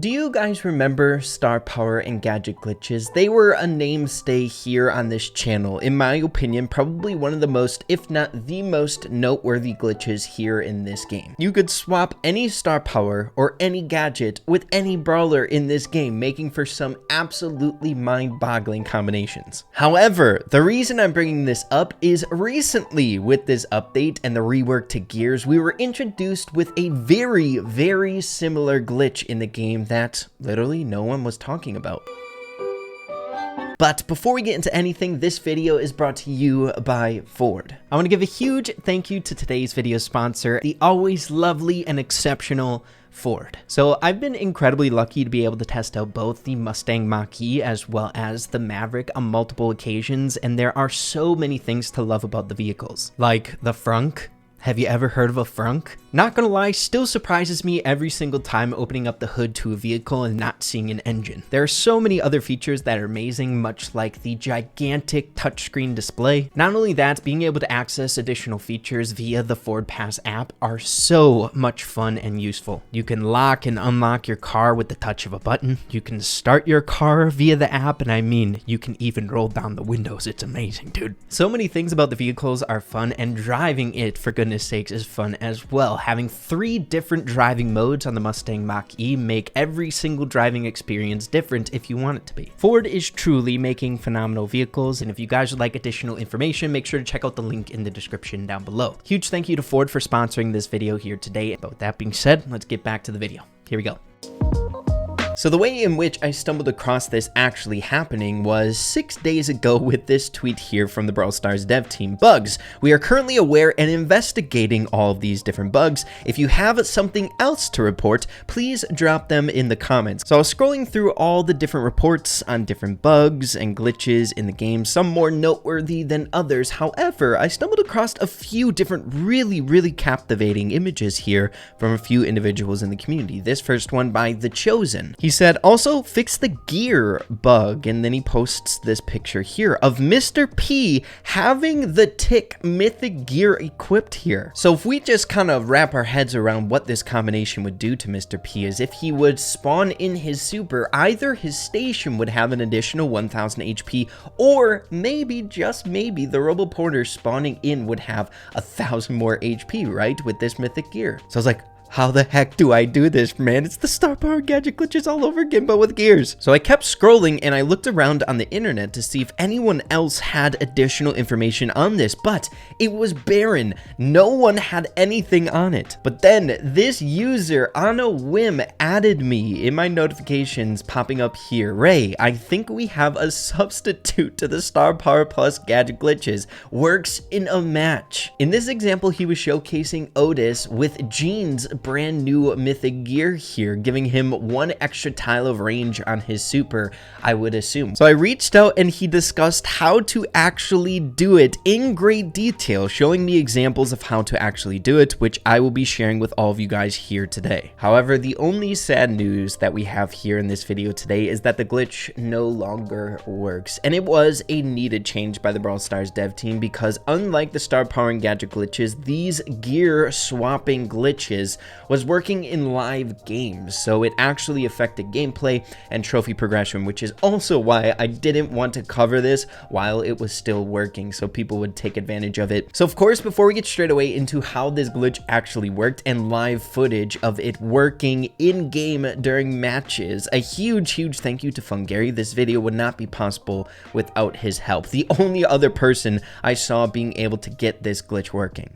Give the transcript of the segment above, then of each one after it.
Do you guys remember star power and gadget glitches? They were a mainstay here on this channel. In my opinion, probably one of the most, if not the most noteworthy glitches here in this game. You could swap any star power or any gadget with any brawler in this game, making for some absolutely mind-boggling combinations. However, the reason I'm bringing this up is recently with this update and the rework to gears, we were introduced with a very similar glitch in the game that literally no one was talking about. But before we get into anything, this video is brought to you by Ford. I want to give a huge thank you to today's video sponsor, the always lovely and exceptional Ford. So I've been incredibly lucky to be able to test out both the Mustang Mach-E as well as the Maverick on multiple occasions, and there are so many things to love about the vehicles. Like the frunk. Have you ever heard of a frunk? Not gonna lie, still surprises me every single time opening up the hood to a vehicle and not seeing an engine. There are so many other features that are amazing, much like the gigantic touchscreen display. Not only that, being able to access additional features via the Ford Pass app are so much fun and useful. You can lock and unlock your car with the touch of a button. You can start your car via the app, and I mean, you can even roll down the windows. It's amazing, dude. So many things about the vehicles are fun, and driving it, for goodness sakes, is fun as well. Having 3 different driving modes on the Mustang Mach-E make every single driving experience different if you want it to be. Ford is truly making phenomenal vehicles, and if you guys would like additional information, make sure to check out the link in the description down below. Huge thank you to Ford for sponsoring this video here today. But with that being said, let's get back to the video. Here we go. So the way in which I stumbled across this actually happening was 6 days ago with this tweet here from the Brawl Stars dev team. Bugs. We are currently aware and investigating all of these different bugs. If you have something else to report, please drop them in the comments. So I was scrolling through all the different reports on different bugs and glitches in the game, some more noteworthy than others. However, I stumbled across a few different really captivating images here from a few individuals in the community. This first one by The Chosen. He said, also fix the gear bug, and then he posts this picture here of Mr. P having the tick mythic gear equipped here. So if we just kind of wrap our heads around what this combination would do to Mr. P is if he would spawn in his super, either his station would have an additional 1000 HP, or maybe, just maybe, the Robo Porter spawning in would have 1000 more HP, right, with this mythic gear. So I was like, how the heck do I do this, man? It's the star power gadget glitches all over again, but with gears. So I kept scrolling and I looked around on the internet to see if anyone else had additional information on this, but it was barren. No one had anything on it. But then this user on a whim added me in my notifications popping up here. Ray, I think we have a substitute to the star power plus gadget glitches. Works in a match. In this example, he was showcasing Otis with Jean's brand new mythic gear here, giving him 1 extra tile of range on his super, I would assume. So I reached out and he discussed how to actually do it in great detail, showing me examples of how to actually do it, which I will be sharing with all of you guys here today. However, the only sad news that we have here in this video today is that the glitch no longer works, and it was a needed change by the Brawl Stars dev team, because unlike the star power and gadget glitches, these gear swapping glitches was working in live games, so it actually affected gameplay and trophy progression, which is also why I didn't want to cover this while it was still working, so people would take advantage of it. So of course, before we get straight away into how this glitch actually worked and live footage of it working in-game during matches, a huge thank you to Fungary. This video would not be possible without his help. The only other person I saw being able to get this glitch working.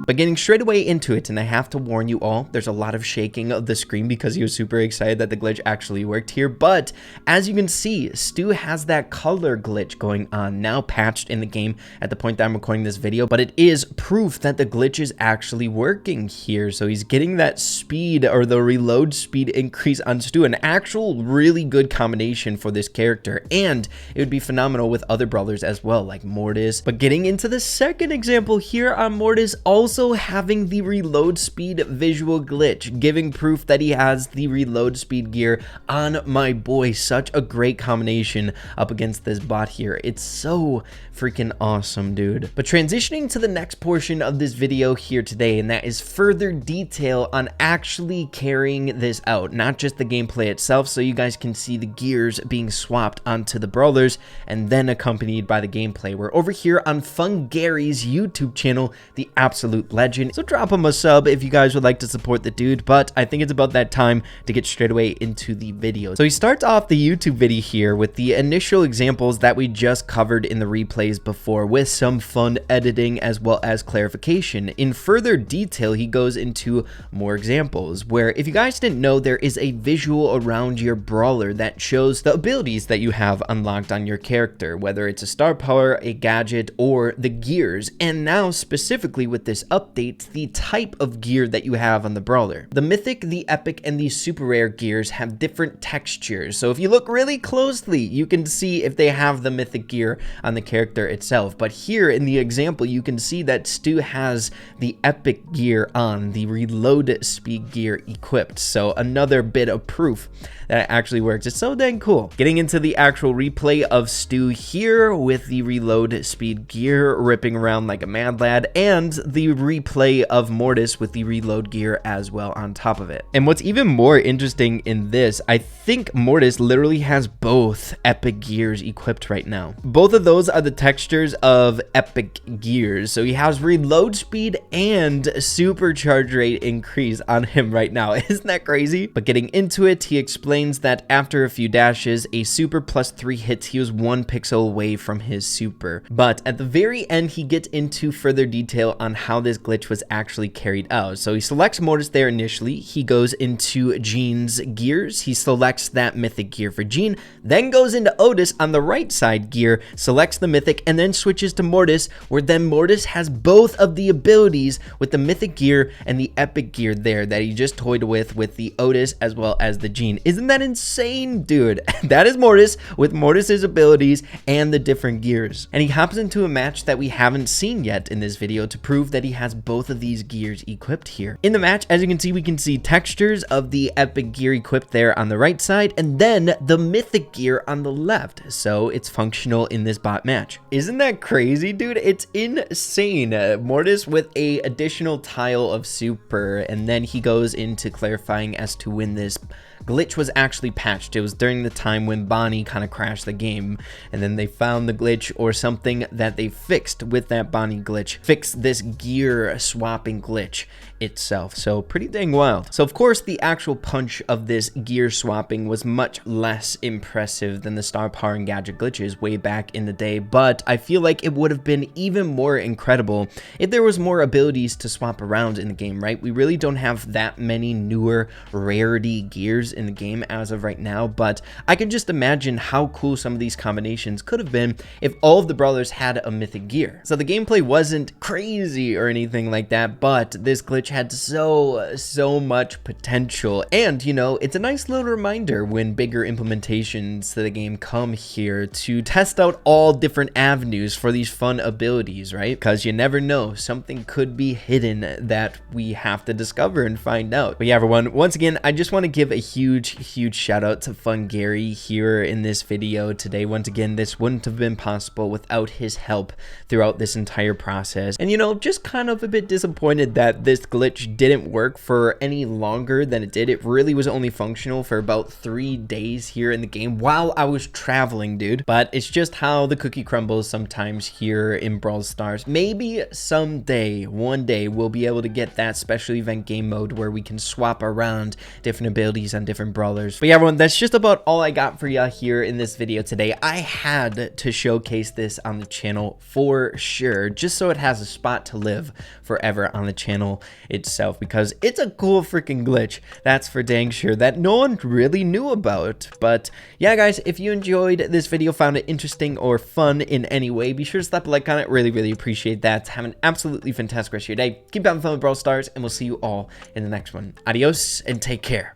But getting straight away into it, and I have to warn you all, there's a lot of shaking of the screen because he was super excited that the glitch actually worked here. But as you can see, Stu has that color glitch going on, now patched in the game at the point that I'm recording this video, but it is proof that the glitch is actually working here. So he's getting that speed, or the reload speed, increase on Stu, an actual really good combination for this character, and it would be phenomenal with other brawlers as well, like Mortis. But getting into the second example here on Mortis, also also having the reload speed visual glitch, giving proof that he has the reload speed gear on my boy. Such a great combination up against this bot here. It's so freaking awesome, dude. But transitioning to the next portion of this video here today, and that is further detail on actually carrying this out, not just the gameplay itself, so you guys can see the gears being swapped onto the brawlers and then accompanied by the gameplay. We're over here on Fun Gary's YouTube channel, the absolute legend. So drop him a sub if you guys would like to support the dude, but I think it's about that time to get straight away into the video. So he starts off the YouTube video here with the initial examples that we just covered in the replays before, with some fun editing as well as clarification. In further detail, he goes into more examples where, if you guys didn't know, there is a visual around your brawler that shows the abilities that you have unlocked on your character, whether it's a star power, a gadget, or the gears. And now specifically with this update, the type of gear that you have on the brawler. The mythic, the epic, and the super rare gears have different textures. So if you look really closely, you can see if they have the mythic gear on the character itself. But here in the example, you can see that Stu has the epic gear on, the reload speed gear equipped. So another bit of proof that it actually works. It's so dang cool. Getting into the actual replay of Stu here with the reload speed gear ripping around like a mad lad, and the replay of Mortis with the reload gear as well on top of it. And what's even more interesting in this, I think Mortis literally has both epic gears equipped right now. Both of those are the textures of epic gears. So he has reload speed and supercharge rate increase on him right now. Isn't that crazy? But getting into it, he explains that after a few dashes, a super plus 3 hits, he was 1 pixel away from his super. But at the very end, he gets into further detail on how this glitch was actually carried out. So he selects Mortis there initially. He goes into Jean's gears. He selects that mythic gear for Jean, then goes into Otis on the right side gear, selects the mythic, and then switches to Mortis, where then Mortis has both of the abilities with the mythic gear and the epic gear there that he just toyed with the Otis as well as the Jean. Isn't that insane, dude? That is Mortis with Mortis's abilities and the different gears. And he hops into a match that we haven't seen yet in this video to prove that he has both of these gears equipped here. In the match, as you can see, we can see textures of the epic gear equipped there on the right side, and then the mythic gear on the left. So it's functional in this bot match. Isn't that crazy, dude? It's insane. Mortis with a additional tile of super, and then he goes into clarifying as to when this glitch was actually patched. It was during the time when Bonnie kind of crashed the game, and then they found the glitch or something that they fixed with that Bonnie glitch, fixed this gear swapping glitch itself. So pretty dang wild. So of course the actual punch of this gear swapping was much less impressive than the star power and gadget glitches way back in the day, but I feel like it would have been even more incredible if there was more abilities to swap around in the game, right? We really don't have that many newer rarity gears in the game as of right now, but I can just imagine how cool some of these combinations could have been if all of the brawlers had a mythic gear. So the gameplay wasn't crazy or anything like that, but this glitch had so much potential. And you know, it's a nice little reminder when bigger implementations to the game come here to test out all different avenues for these fun abilities, right? Because you never know, something could be hidden that we have to discover and find out. But yeah, everyone, once again, I just want to give a huge shout out to Fun Gary here in this video today. Once again, this wouldn't have been possible without his help throughout this entire process. And you know, just kind of a bit disappointed that this glitch didn't work for any longer than it did. It really was only functional for about 3 days here in the game while I was traveling, dude. But it's just how the cookie crumbles sometimes here in Brawl Stars. Maybe someday, one day, we'll be able to get that special event game mode where we can swap around different abilities on different brawlers. But yeah, everyone, that's just about all I got for y'all here in this video today. I had to showcase this on the channel for sure, just so it has a spot to live forever on the channel itself, because it's a cool freaking glitch, that's for dang sure, that no one really knew about. But yeah, guys, if you enjoyed this video, found it interesting or fun in any way, be sure to slap a like on it. Really appreciate that. Have an absolutely fantastic rest of your day. Keep having fun with Brawl Stars, and we'll see you all in the next one. Adios and take care.